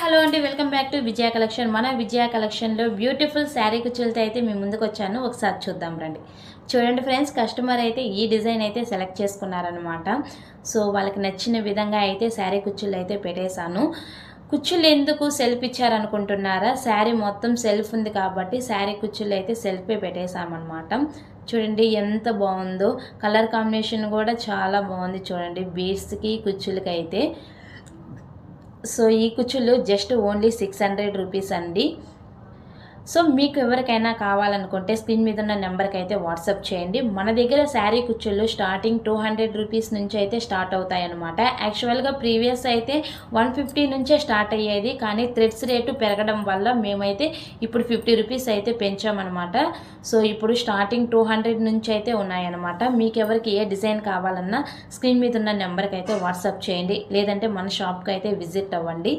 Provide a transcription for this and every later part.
Hello అండి, welcome back to Vijaya collection. మన విజయ కలెక్షన్లో బ్యూటిఫుల్ శారీ కుచ్చులతో అయితే మీ ముందుకు వచ్చాను. ఒకసారి చూద్దాం రండి. చూడండి ఫ్రెండ్స్, కస్టమర్ అయితే ఈ డిజైన్ అయితే సెలెక్ట్ చేసుకున్నారనమాట. సో వాళ్ళకి నచ్చిన విధంగా అయితే శారీ కుచ్చులు అయితే పెట్టేశాను. కుచ్చులు ఎందుకు సెల్ఫ్ ఇచ్చారనుకుంటున్నారా? శారీ మొత్తం సెల్ఫ్ ఉంది కాబట్టి శారీ కుచ్చులు అయితే సెల్ఫే పెట్టేశామన్నమాట. చూడండి ఎంత బాగుందో, కలర్ కాంబినేషన్ కూడా చాలా బాగుంది. చూడండి బీడ్స్కి కుచ్చులకి అయితే. సో ఈ కుచ్చులు జస్ట్ ఓన్లీ 600 రూపీస్ అండి. సో మీకు ఎవరికైనా కావాలనుకుంటే స్క్రీన్ మీద ఉన్న నెంబర్కి అయితే వాట్సాప్ చేయండి. మన దగ్గర శారీ కుచ్చుళ్ళు స్టార్టింగ్ 200 రూపీస్ నుంచి అయితే స్టార్ట్ అవుతాయి అన్నమాట. యాక్చువల్గా ప్రీవియస్ అయితే 150 నుంచే స్టార్ట్ అయ్యేది, కానీ థ్రెడ్స్ రేటు పెరగడం వల్ల మేమైతే ఇప్పుడు 50 రూపీస్ అయితే పెంచామన్నమాట. సో ఇప్పుడు స్టార్టింగ్ 200 నుంచి అయితే ఉన్నాయన్నమాట. మీకు ఎవరికి ఏ డిజైన్ కావాలన్నా స్క్రీన్ మీద ఉన్న నెంబర్కి అయితే వాట్సాప్ చేయండి, లేదంటే మన షాప్కి అయితే విజిట్ అవ్వండి.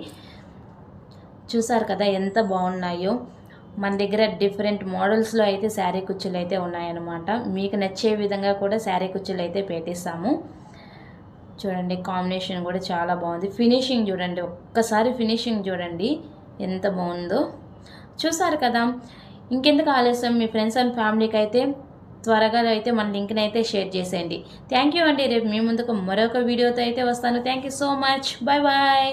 చూసారు కదా ఎంత బాగున్నాయో. మన దగ్గర డిఫరెంట్ మోడల్స్లో అయితే శారీ కుచ్చులు అయితే ఉన్నాయన్నమాట. మీకు నచ్చే విధంగా కూడా శారీ కుచ్చులు అయితే పెట్టిస్తాము. చూడండి కాంబినేషన్ కూడా చాలా బాగుంది. ఫినిషింగ్ చూడండి, ఒక్కసారి ఫినిషింగ్ చూడండి ఎంత బాగుందో. చూసారు కదా, ఇంకెందుకు ఆలస్యం, మీ ఫ్రెండ్స్ అండ్ ఫ్యామిలీకి అయితే త్వరగా అయితే మన లింక్ని అయితే షేర్ చేసేయండి. థ్యాంక్ యూ అండి. రేపు మీ ముందుకు మరొక వీడియోతో అయితే వస్తాను. Thank you so much. Bye bye.